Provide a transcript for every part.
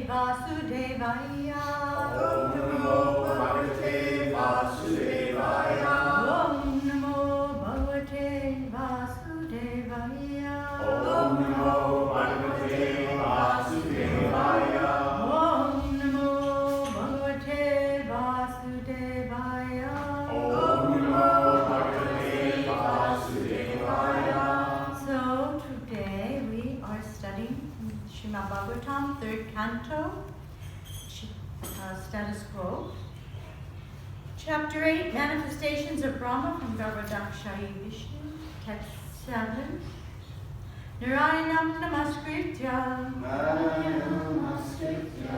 Vasudevaya. Om Namo Bhagavate Vasudevaya. Om Namo Bhagavate Vasudevaya. Om Namo Bhagavate Vasudevaya. Om Namo Bhagavate Vasudevaya. Om Namo Bhagavate Vasudevaya. So today we are studying Srimad Bhagavatam, 3rd canto, status quo. Chapter 8, Manifestations of Brahma from Garbhodakshayi Vishnu, text 7. Narayanam namaskritya,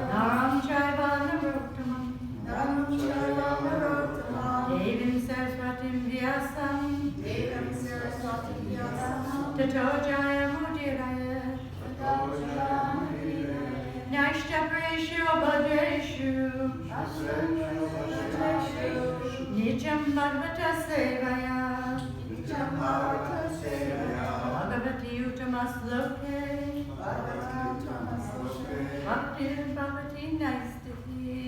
Naram Chaiva Narottamam, Devim Saraswatim Vyasam, Tato Jayamudhiraya, Naishtapreshu Abhadreshu, Nityam Bhagavata Sevaya, Bhagavati Uttamasloke, Bhakti Bhagavati Naistati,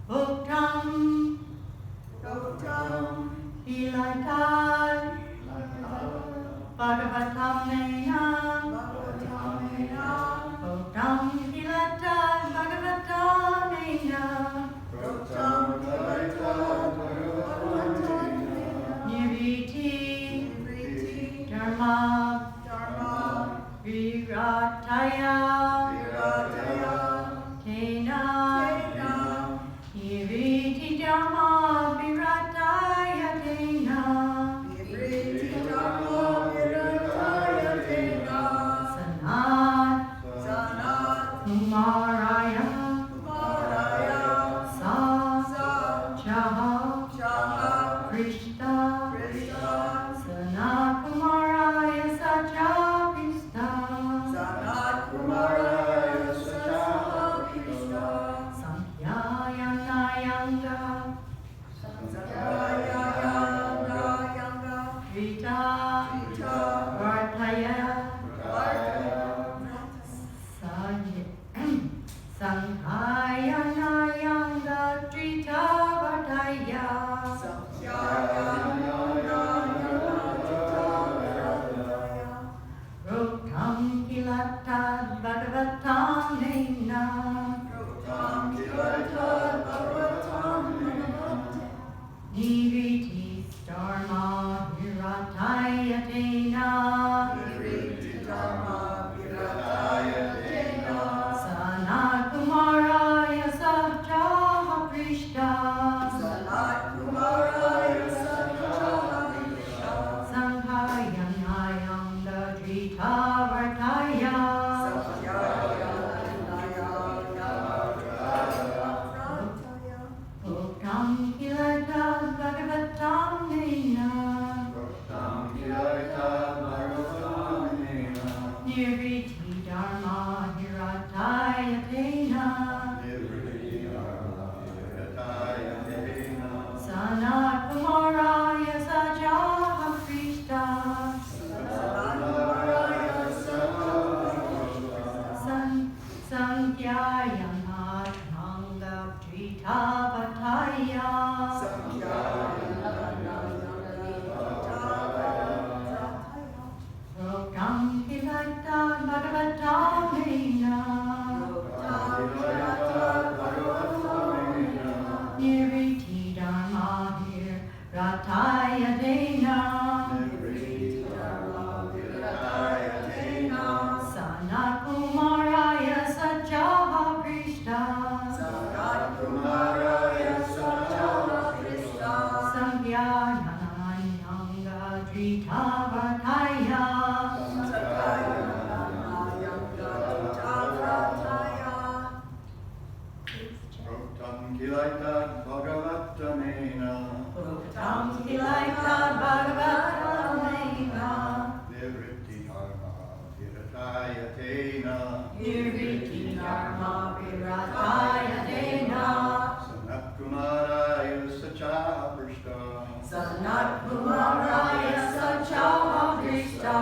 Bhoktam, Ilaitai, Bhagavatam Nena, Bhoktam Ilaitai, Bhagavatam Nena, Nirviti, Dharma, Virataya, Tena, Nirviti Dharma, Virataya Tena, Sanat, Kumaraya, Sa, Chaha, Krishna, Sanat Kumaraya Sacha Krishna, Sankhyayanayanga, Vita, Vartaya, Sankhyayanayanga, Trita Vartaya, Rokam Kilata Bhagavatam Nena, Niriti Dharma Virataya Tena, Sanat Kumaraya Sachaha Krishna, Sankhyayanayanga Drita Vartaya, Bhoktam Kilata Bhagavatam Nena, Nirviti Dharma Virataya Tena, Sanat Kumaraya Sachaha Krishna, Sankhyayanayanga Drita Vartaya, Rokam Kilata Bhagavatam Nena, Nirviti Dharma Virataya Tena, Sanat Kumaraya Sachaha Krishna, Sankhyayanayanga Drita Vartaya, Bhoktam Kilata Bhagavatam Nena, Nirviti Dharma Virataya Tena, Sanat Kumaraya Sacha Krishna,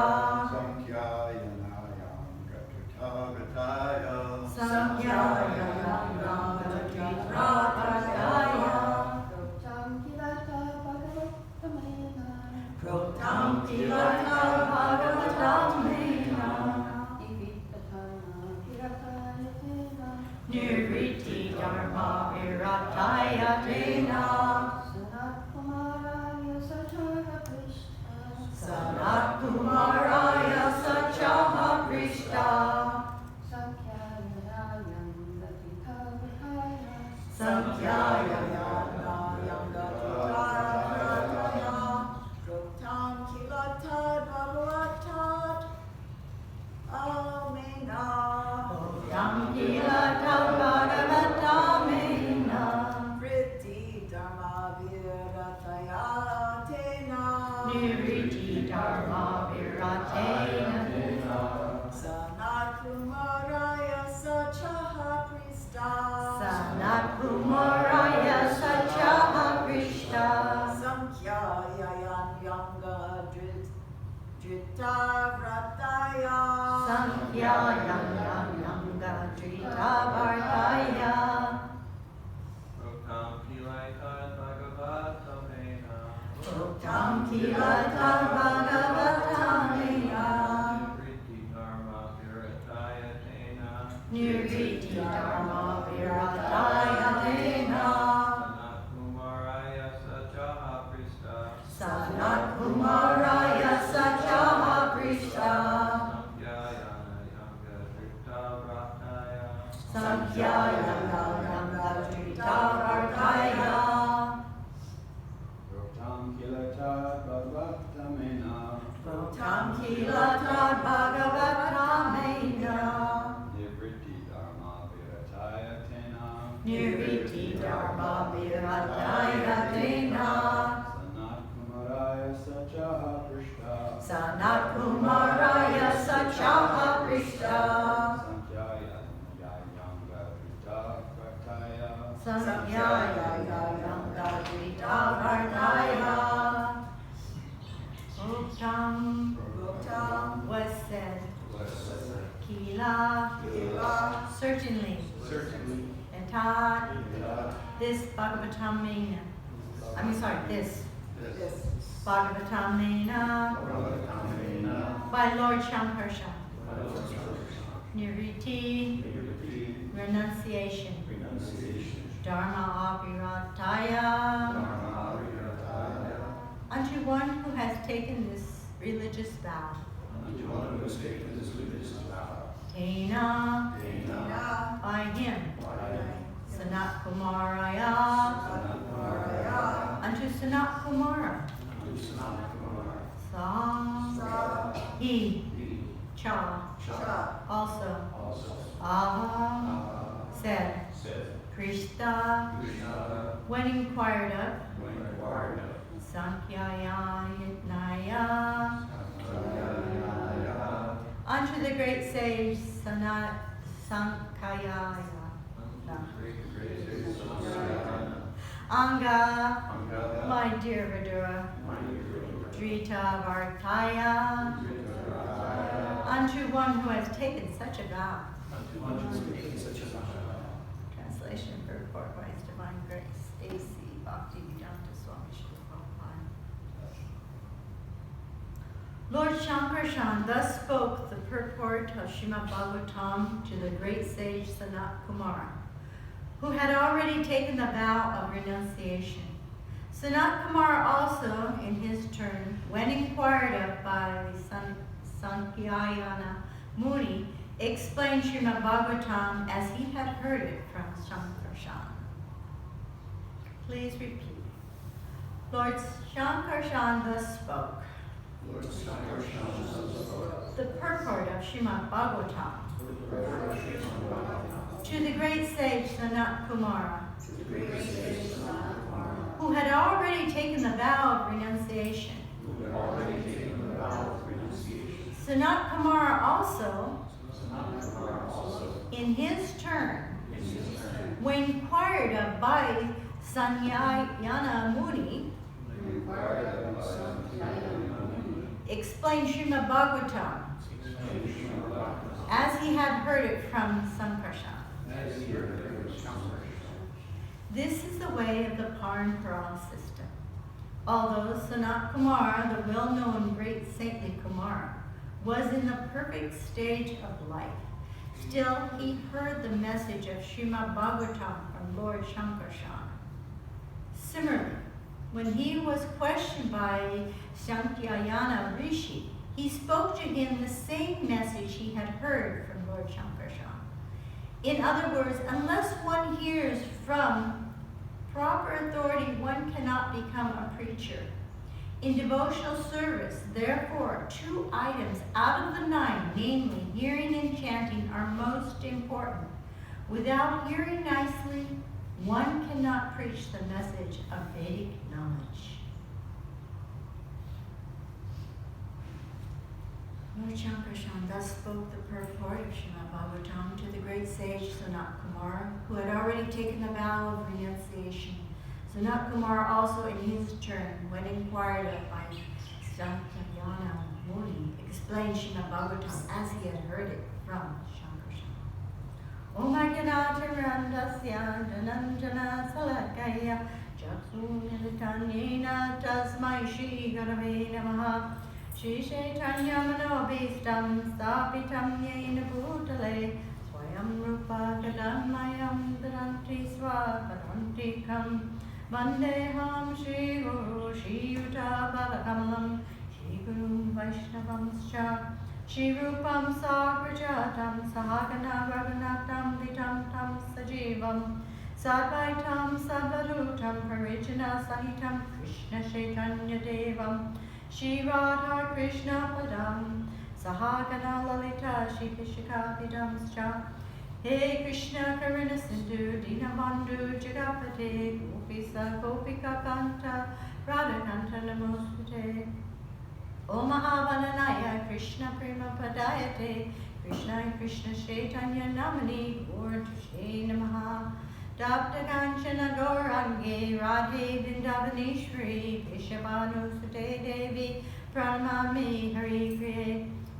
Niriti Dharma Viratena Sanat Kumaraya Sachaha Prista Sanat Kumaraya Sachaha Krishna Sankhya Yayan Yanga Drita Vrataya Sankhya Yanga Drita Vartaya Uktam Kilaitat Bhagavatamena Uktam Kilata Bhagavatamena Niriti Dharma Virataya Tena Niriti Dharma Virataya Tena Sanat Kumaraya Sachaha Prista Sanat Kumaraya Sachaha Krishna Sankhya Yanga Drita Vrataya Sankhya Yanga Drita Vartaya Uktam Kilata Bhagavatamena Uktam Kilata Bhagavatamena Nivritti Dharma Virataya Tena Nirviti Dharma Virataya Tena Sanat Kumaraya Sachaha Prishta Sanat Kumaraya Sachaha Krishna Sankhya Sankhya Drita Vartaya Uktam was said Kila certainly and Tat this Bhagavatamena this Bhagavatamena by Lord Shankarshan Niriti renunciation Dharma Avirataya unto one who has taken this religious vow Tena by him Sanat Kumaraya unto Sanat Kumara Sa he Cha also said Krishna when inquired of Sankhyayanaya unto the great sage Sankhayaya Anga my dear Vidura Drita Vartaya unto one who has taken such a vow. Translation and purport by His Divine Grace, A.C. Bhaktivedanta Swami Srila Prabhupada. Lord Shankarshan thus spoke the purport of Srimad Bhagavatam to the great sage Sanat Kumara, who had already taken the vow of renunciation. Sanat Kumara also, in his turn, when inquired of by Sankhayana Muni, explained Srimad Bhagavatam as he had heard it from Shankarshan. Please repeat. Lord Shankarshan thus spoke. The purport of Srimad Bhagavatam to the great sage Sanat Kumara, who had already taken the vow of renunciation. Sanat Kumara also, in his turn, when inquired of by Sankhayana Muni, explained Srimad Bhagavatam as he had heard it from Sankarshan. This is the way of the Parampara system. Although Sanat Kumara, the well-known great saintly Kumara, was in the perfect stage of life, still he heard the message of Srimad Bhagavatam from Lord Shankarshan. Similarly, when he was questioned by Sankhayana Rishi, he spoke to him the same message he had heard from Lord Shankarshan. In other words, unless one hears from proper authority, one cannot become a preacher. In devotional service, therefore, 2 items out of the 9, namely hearing and chanting, are most important. Without hearing nicely, one cannot preach the message of Vedic knowledge. Lord Shankarshan thus spoke the purport of Srimad Bhagavatam to the great sage Sanat Kumar, who had already taken the vow of renunciation. Sanat Kumar also in his turn, when inquired of by Sankaryana Muni, explained Srimad Bhagavatam as he had heard it from Shankarshan. Om Agnanatarandasya Dhananjana Salakaya Chaksunilitanyena Tasmai Shri Gurave Namaha Shri Chaitanya Manobhistam Stapitam Yena Bhutale Swayam Rupa Kadammayam Dharanti Swapadantikam Vandeham Shri Guru Shri Yuta Bhavakamalam Shri Guru Vaishnavamscha Shri Rupam Sagrajatam Sahagana Raghunatam Vitam Tam Sajivam Sadvaitam Sadvarutam Parijana Sahitam Krishna Chaitanya Devam Shri Radha Krishna Padam Sahagana Lalita Shri Vishaka Vidamscha He Krishna Karuna Sindhu Dinabandhu Jagapate Gopisa Gopika Kanta Radhakanta Namostate Om Mahavananaya Krishna Prema Padayate Krishna Krishna Chaitanya Namani Gaur Namaha Dapta Kanchana Gaurangi Radhe Vindavaneshwari Vishabhanu Sute Devi Pranamami Hari Kriye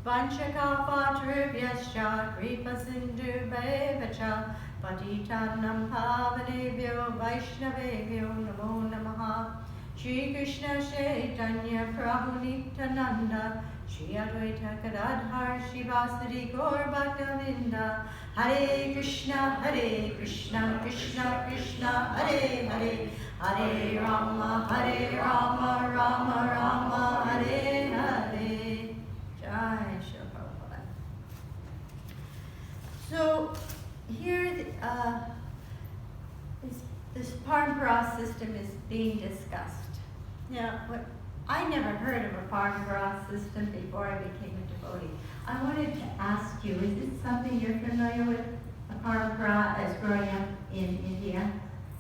Vanchakapatarubhyascha Kripa Sindhu Bhavacha Patitanam Pavanebhyo Vaishnavebhyo Namo Namaha Shri Krishna Chaitanya Prabhu Nityananda Shri Advaita Gadadhar Shivasadi Gaur Bhaktavinda Hare Krishna Krishna Krishna Hare Hare Hare Rama Rama Rama Hare Hare Jai Shri Prabhupada. So here this parampara system is being discussed. Now, I never heard of a parampara system before I became a devotee. I wanted to ask you, is it something you're familiar with, a parampara, as growing up in India?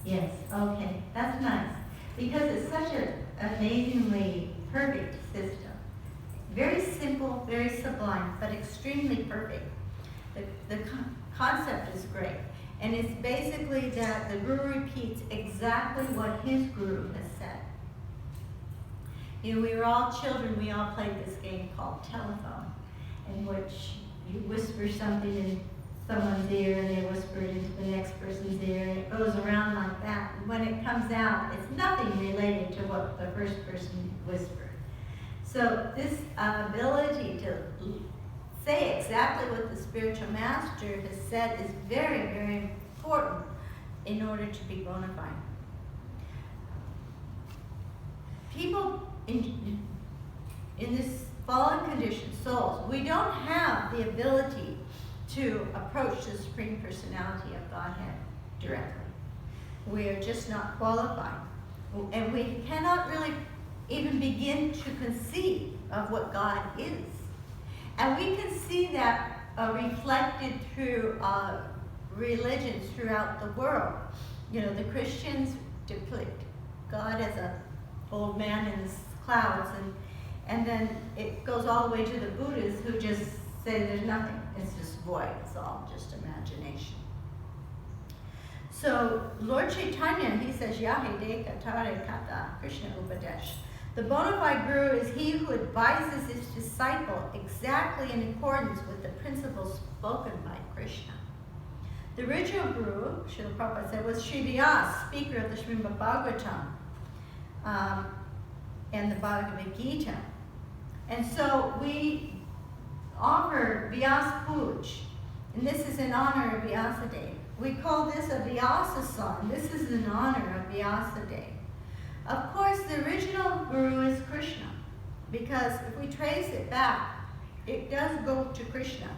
Yes, okay, that's nice. Because it's such an amazingly perfect system. Very simple, very sublime, but extremely perfect. The concept is great. And it's basically that the guru repeats exactly what his guru has said. You know, we were all children, we all played this game called telephone, in which you whisper something in someone's ear and they whisper it into the next person's ear, and it goes around like that. And when it comes out, it's nothing related to what the first person whispered. So this ability to say exactly what the spiritual master has said is very, very important in order to be bona fide. People in this fallen condition, souls, we don't have the ability to approach the Supreme Personality of Godhead directly. We are just not qualified. And we cannot really even begin to conceive of what God is. And we can see that reflected through religions throughout the world. You know, the Christians depict God as an old man in the clouds, and then it goes all the way to the Buddhists who just say there's nothing, it's just void, it's all just imagination. So Lord Chaitanya, he says, Yahi Deka Tare Kata Krishna Upadesh. The bona fide guru is he who advises his disciple exactly in accordance with the principles spoken by Krishna. The original guru, Srila Prabhupada said, was Sri Vyasa, speaker of the Srimad Bhagavatam and the Bhagavad Gita. And so we offer Vyasa Puj, and this is in honor of Vyasa Day. We call this a Vyasa song. This is in honor of Vyasa Day. Of course, the original guru is Krishna, because if we trace it back, it does go to Krishna.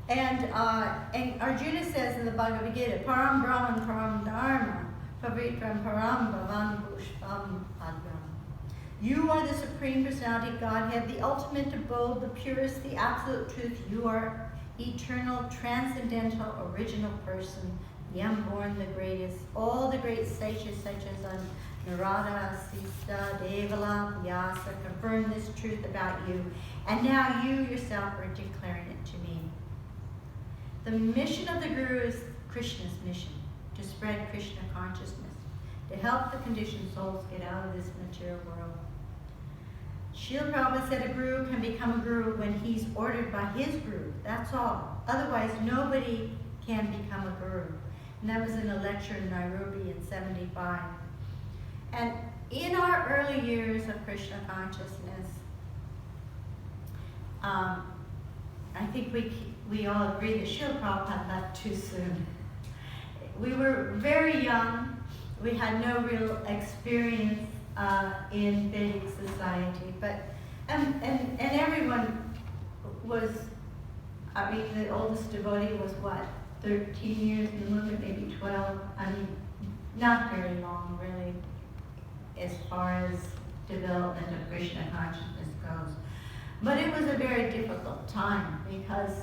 And Arjuna says in the Bhagavad Gita, Param Brahman Param Dharma Pavitram Param Bhavan Pushpam Adram. You are the Supreme Personality Godhead, the ultimate abode, the purest, the absolute truth. You are eternal, transcendental, original person, the unborn, the greatest. All the great sages such as Narada, Sista, Devala, Vyasa confirmed this truth about you, and now you yourself are declaring it to me. The mission of the Guru is Krishna's mission, to spread Krishna consciousness, to help the conditioned souls get out of this material world. Srila Prabhupada said a guru can become a guru when he's ordered by his guru, that's all. Otherwise, nobody can become a guru. And that was in a lecture in Nairobi in '75. And in our early years of Krishna consciousness, I think we all agree that Srila Prabhupada left too soon. We were very young. We had no real experience in Vedic society, and everyone was, I mean, the oldest devotee was what, 13 years in the movement, maybe 12. I mean, not very long, really, as far as development of Krishna consciousness goes. But it was a very difficult time because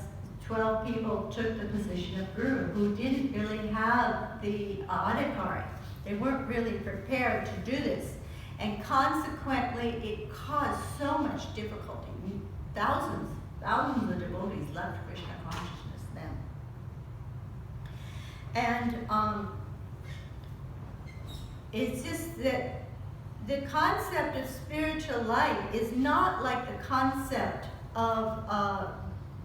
12 people took the position of guru who didn't really have the adhikari. They weren't really prepared to do this. And consequently, it caused so much difficulty. Thousands of devotees left Krishna consciousness then. And it's just that the concept of spiritual life is not like the concept of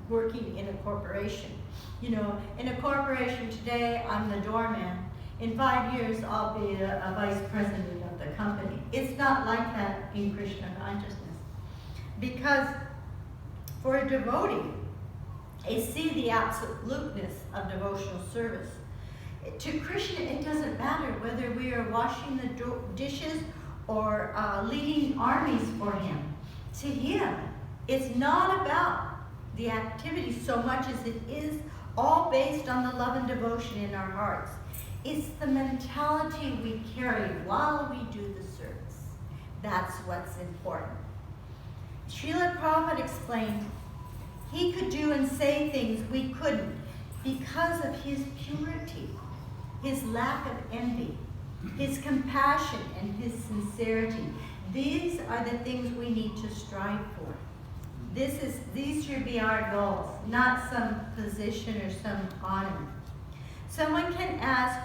working in a corporation. You know, in a corporation today, I'm the doorman. In 5 years, I'll be a vice president of the company. It's not like that in Krishna consciousness. Because for a devotee, they see the absoluteness of devotional service. To Krishna, it doesn't matter whether we are washing the dishes or leading armies for him. To him, it's not about the activity so much as it is all based on the love and devotion in our hearts. It's the mentality we carry while we do the service. That's what's important. Srila Prabhupada explained he could do and say things we couldn't because of his purity, his lack of envy, his compassion, and his sincerity. These are the things we need to strive for. These should be our goals, not some position or some honor. Someone can ask,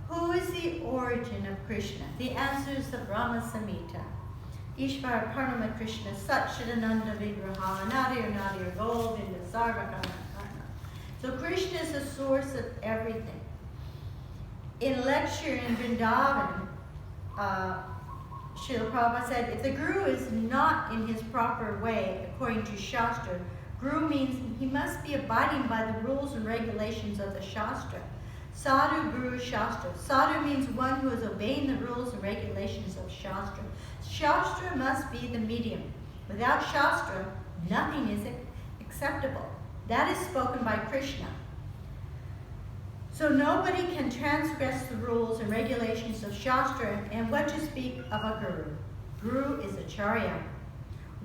who is the origin of Krishna? The answer is the Brahma Samhita. Ishvara Parama Krishna Satchidananda Vigraha Nadir Nadir Govinda Sarvakana. So Krishna is the source of everything. In a lecture in Vrindavan, Srila Prabhupada said, if the Guru is not in his proper way, according to Shastra, Guru means he must be abiding by the rules and regulations of the Shastra. Sadhu, Guru, Shastra. Sadhu means one who is obeying the rules and regulations of Shastra. Shastra must be the medium. Without Shastra, nothing is acceptable. That is spoken by Krishna. So nobody can transgress the rules and regulations of Shastra, and what to speak of a Guru. Guru is Acharya,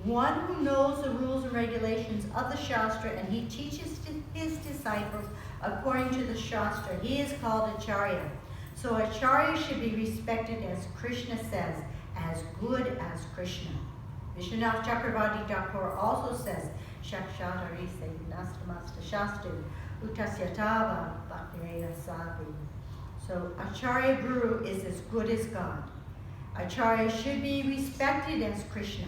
one who knows the rules and regulations of the Shastra, and he teaches his disciples according to the Shastra. He is called Acharya. So Acharya should be respected, as Krishna says, as good as Krishna. Vishwanath Chakravarti Thakur also says, Shakshadari Nastamasta Shastu Utasyatava Bhaktirena Sadhu. So Acharya Guru is as good as God. Acharya should be respected as Krishna.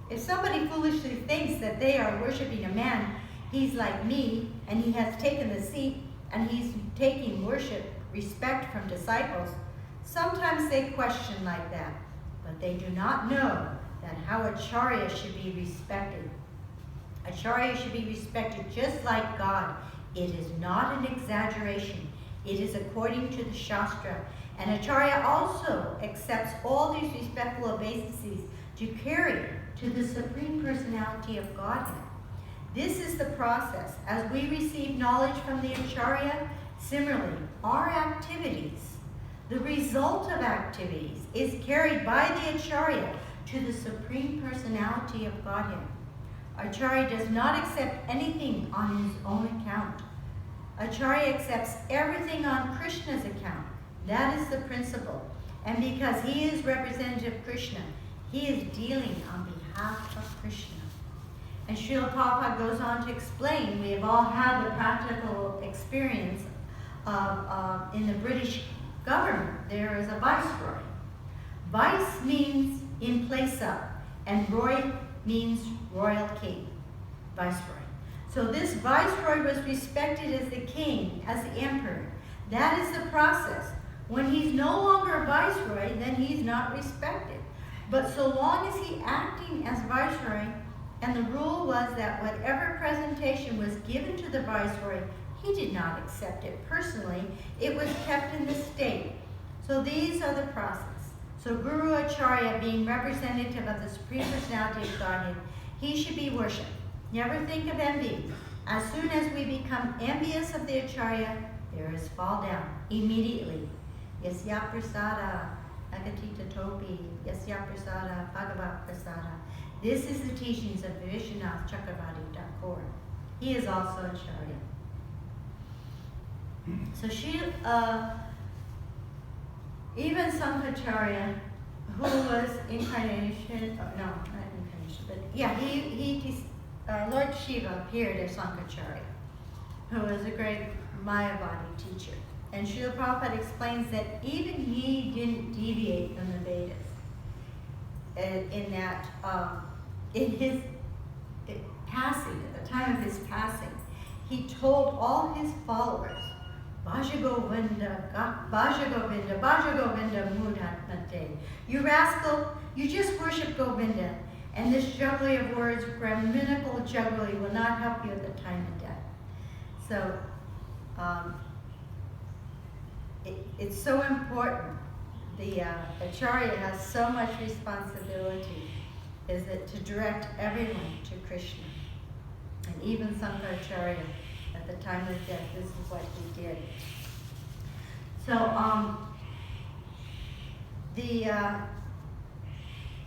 If somebody foolishly thinks that they are worshiping a man, he's like me, and he has taken the seat, and he's taking worship, respect from disciples, sometimes they question like that, but they do not know that how Acharya should be respected. Acharya should be respected just like God. It is not an exaggeration. It is according to the Shastra. And Acharya also accepts all these respectful obeisances to carry to the Supreme Personality of Godhead. This is the process. As we receive knowledge from the Acharya, similarly, our activities, the result of activities, is carried by the Acharya to the Supreme Personality of Godhead. Acharya does not accept anything on his own account. Acharya accepts everything on Krishna's account. That is the principle. And because he is representative of Krishna, he is dealing on behalf of Krishna. And Srila Prabhupada goes on to explain, we have all had the practical experience of, in the British government, there is a viceroy. Vice means in place of, and roy means royal king, viceroy. So this viceroy was respected as the king, as the emperor. That is the process. When he's no longer a viceroy, then he's not respected. But so long as he acting as viceroy, and the rule was that whatever presentation was given to the viceroy, he did not accept it personally. It was kept in the state. So these are the process. So Guru Acharya, being representative of the Supreme Personality of Godhead, he should be worshipped. Never think of envy. As soon as we become envious of the Acharya, there is fall down immediately. Yasya prasada, agatita topi, yasya prasada, bhagavat prasada. This is the teachings of Vishwanath Chakravarti Thakur. He is also Acharya. So she, even Sankacharya, who was incarnation, no, not incarnation, but yeah, Lord Shiva appeared as Sankacharya, who was a great Mayavadi teacher. And Srila Prabhupada explains that even he didn't deviate from the Vedas. In that, in his passing, at the time of his passing, he told all his followers, Bhaja Govinda, Bhaja Govinda, Bhaja Govinda Mudhatmate. You rascal, you just worship Govinda, and this jugglery of words, grammatical jugglery, will not help you at the time of death. So, it's so important. The Acharya has so much responsibility, is it to direct everyone to Krishna. And even Sankaracharya, at the time of death, this is what he did. So,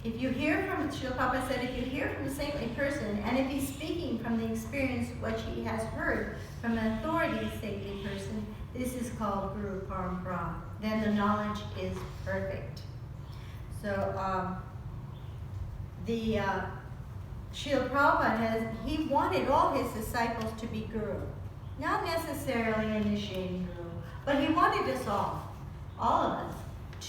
if you hear from, Srila Prabhupada said, if you hear from a saintly person, and if he's speaking from the experience which he has heard from an authority saintly person, this is called Guru Parampara. Then the knowledge is perfect. So, Srila Prabhupada he wanted all his disciples to be Guru. Not necessarily initiating Guru, but he wanted us all of us,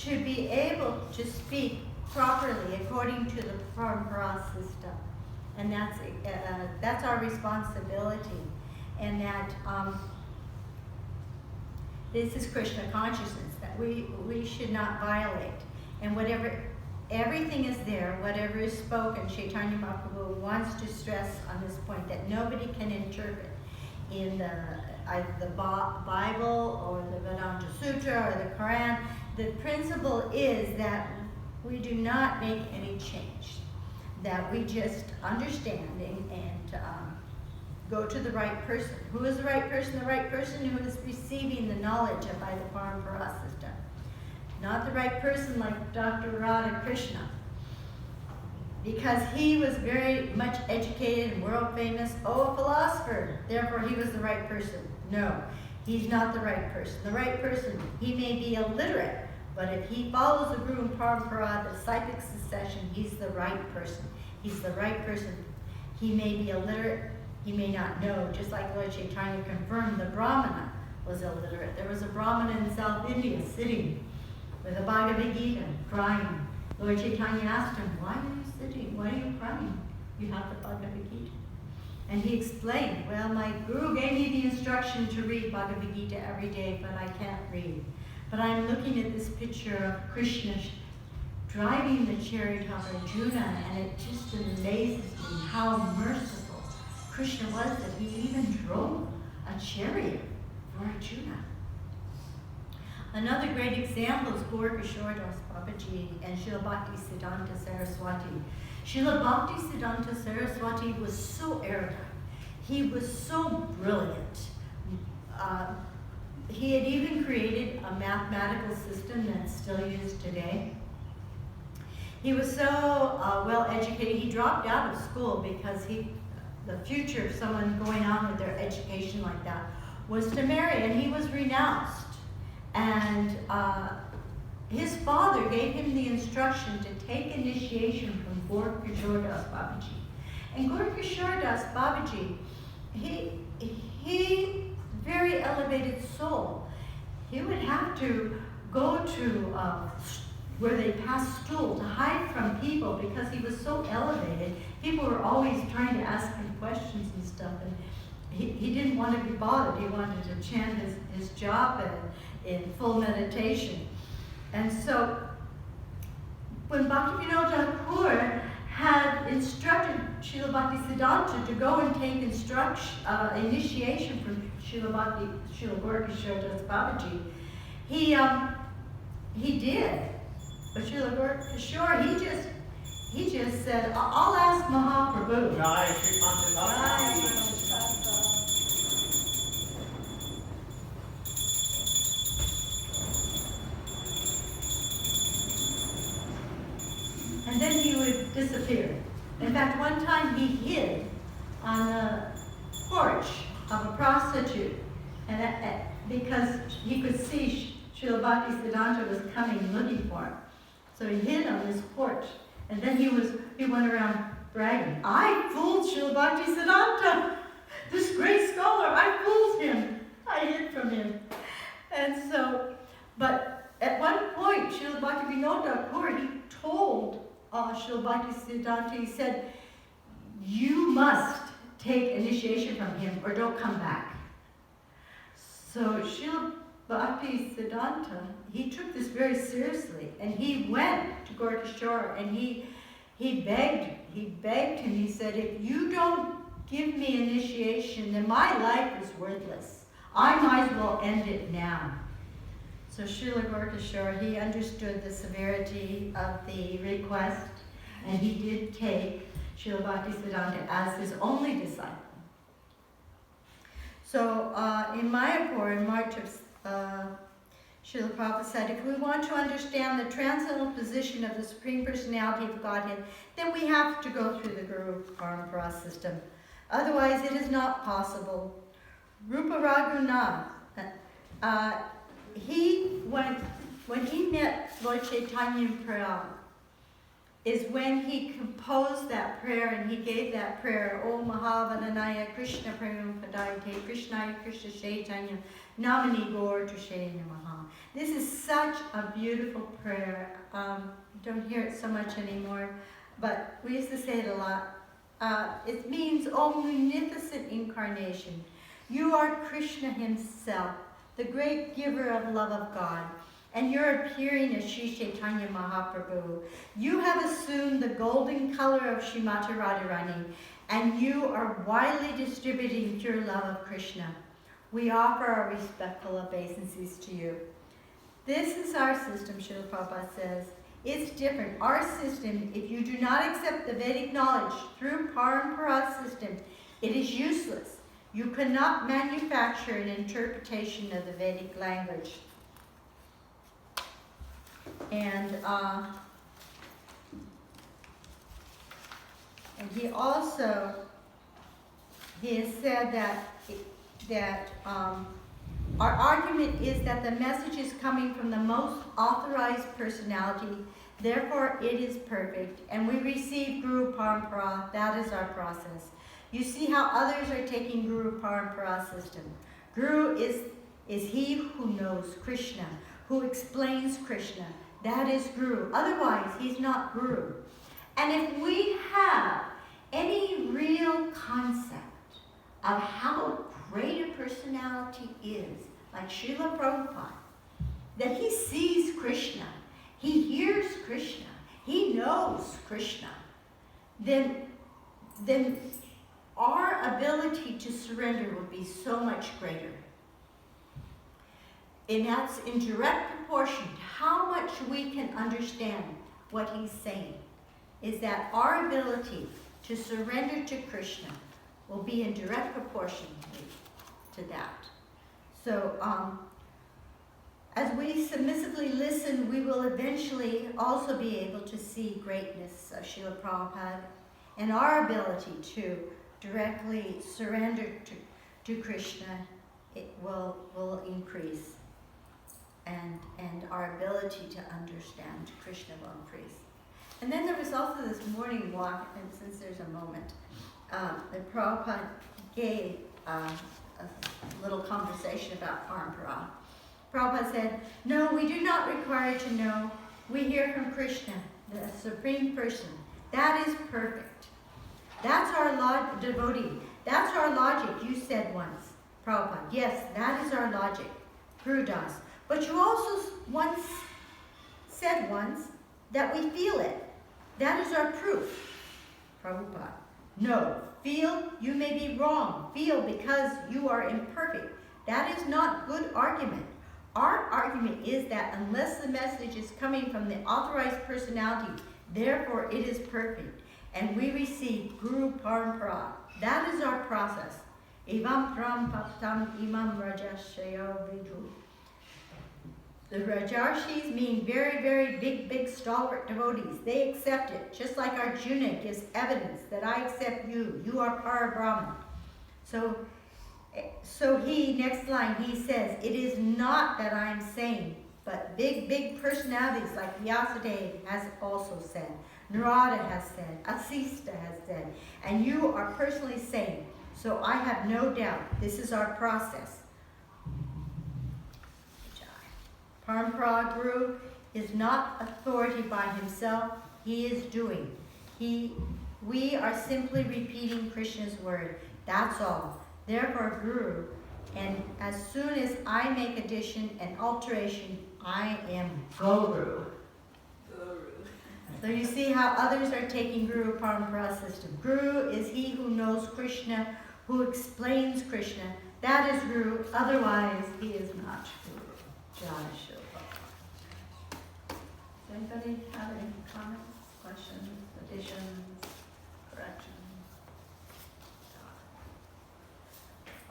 to be able to speak properly according to the Parampara system. And that's our responsibility. And that this is Krishna consciousness, that we should not violate. And everything is there, whatever is spoken. Chaitanya Mahaprabhu wants to stress on this point that nobody can interpret in either the Bible or the Vedanta Sutra or the Quran. The principle is that we do not make any change, that we just understand and go to the right person. Who is the right person? The right person who is receiving the knowledge by the Parampara system. Not the right person like Dr. Radha Krishna, because he was very much educated and world famous. Oh, a philosopher, therefore he was the right person. No, he's not the right person. The right person, he may be illiterate, but if he follows the Guru and Parampara, the cyclic succession, he's the right person. He's the right person. He may be illiterate, he may not know, just like Lord Chaitanya confirmed the Brahmana was illiterate. There was a Brahmana in South India sitting with a Bhagavad Gita, crying. Lord Chaitanya asked him, why are you sitting? Why are you crying? You have the Bhagavad Gita. And he explained, well, my Guru gave me the instruction to read Bhagavad Gita every day, but I can't read. But I'm looking at this picture of Krishna driving the chariot of Arjuna, and it just amazes me how merciful Krishna was that he even drove a chariot for Arjuna. Another great example is Gaur Kishore Das Babaji and Srila Bhakti Siddhanta Saraswati. Srila Bhakti Siddhanta Saraswati was so arrogant. He was so brilliant. He had even created a mathematical system that's still used today. He was so well educated, he dropped out of school because the future of someone going on with their education like that was to marry, and he was renounced. And his father gave him the instruction to take initiation from Gorkishore Das Babaji. And Gorkishore Das Babaji, he very elevated soul. He would have to go to where they passed stool to hide from people because he was so elevated. People were always trying to ask him questions and stuff, and he didn't want to be bothered. He wanted to chant his japa in full meditation. And so when Bhaktivinoda Thakur had instructed Srila Bhaktisiddhanta to go and take initiation from Srila Gorkishore Das Babaji, he did. But Srila Gorkishore, he just said, I'll ask Mahaprabhu. Jai Srimati Bhagavatam. And then he would disappear. In fact, one time he hid on the porch of a prostitute, and because he could see Srila Bhaktisiddhanta was coming looking for him. So he hid on this porch, and then he went around bragging, I fooled Srila Bhaktisiddhanta, this great scholar, I fooled him. I hid from him. And so, but at one point, Srila Bhaktivinoda Thakur, he told Srila Bhaktisiddhanta, he said, you must take initiation from him or don't come back. So Srila Bhaktisiddhanta, he took this very seriously, and he went to Gorkishore and he begged him, he said, if you don't give me initiation, then my life is worthless. I might as well end it now. So Srila Gorkishore, he understood the severity of the request, and he did take Srila Bhaktisiddhanta as his only disciple. So in Mayapur, in March of Srila Prabhupada said, if we want to understand the transcendental position of the Supreme Personality of Godhead, then we have to go through the Guru Parampara system. Otherwise, it is not possible. Rupa Raghunath, when he met Lord Chaitanya in Prague, is when he composed that prayer, and he gave that prayer, Om Mahavananaya Krishna Premampadayate Krishnaya Krishna Chaitanya Namani Gaur Tushe Namaha. This is such a beautiful prayer. Don't hear it so much anymore, but we used to say it a lot. It means, O munificent incarnation, you are Krishna himself, the great giver of love of God, and you're appearing as Sri Chaitanya Mahaprabhu. You have assumed the golden color of Srimati Radharani, and you are widely distributing pure love of Krishna. We offer our respectful obeisances to you. This is our system, Srila Prabhupada says. It's different. Our system, if you do not accept the Vedic knowledge through Parampara system, it is useless. You cannot manufacture an interpretation of the Vedic language. And he also, he has said that our argument is that the message is coming from the most authorized personality, therefore it is perfect, and we receive Guru Parampara. That is our process. You see how others are taking Guru Parampara system. Guru is he who knows Krishna, who explains Krishna. That is Guru. Otherwise, he's not Guru. And if we have any real concept of how great a personality is, like Srila Prabhupada, that he sees Krishna, he hears Krishna, he knows Krishna, then our ability to surrender would be so much greater. And that's in direct proportion to how much we can understand what he's saying, is that our ability to surrender to Krishna will be in direct proportion to that. So as we submissively listen, we will eventually also be able to see greatness of Srila Prabhupada, and our ability to directly surrender to Krishna, it will increase. and our ability to understand Krishna Von Priest. And then there was also this morning walk, and since there's a moment, that Prabhupada gave a little conversation about Parampara. Prabhupada said, no, we do not require to know. We hear from Krishna, the Supreme Person. That is perfect. That's our devotee. That's our logic, you said once, Prabhupada. Yes, that is our logic, Guru Das. But you also said once that we feel it. That is our proof, Prabhupada. No, feel, you may be wrong. Feel because you are imperfect. That is not good argument. Our argument is that unless the message is coming from the authorized personality, therefore it is perfect. And we receive Guru Parampara. That is our process. Evam pram paptam imam rajashayo vidhu. The Rajarshis mean very, very big, stalwart devotees. They accept it, just like Arjuna gives evidence that I accept you. You are Parabrahman. So he, next line, he says, it is not that I'm saying, but big personalities like Vyasadeva has also said, Narada has said, Asista has said, and you are personally saying. So I have no doubt this is our process. Parampara Guru is not authority by himself, he is doing. We are simply repeating Krishna's word, that's all. Therefore Guru, and as soon as I make addition and alteration, I am Guru. So you see how others are taking Guru Parampara system. Guru is he who knows Krishna, who explains Krishna. That is Guru, otherwise he is not Guru. Jai Shri Prabhupada. Does anybody have any comments, questions, additions, corrections?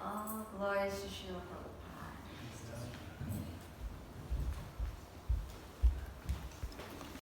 All glories to Srila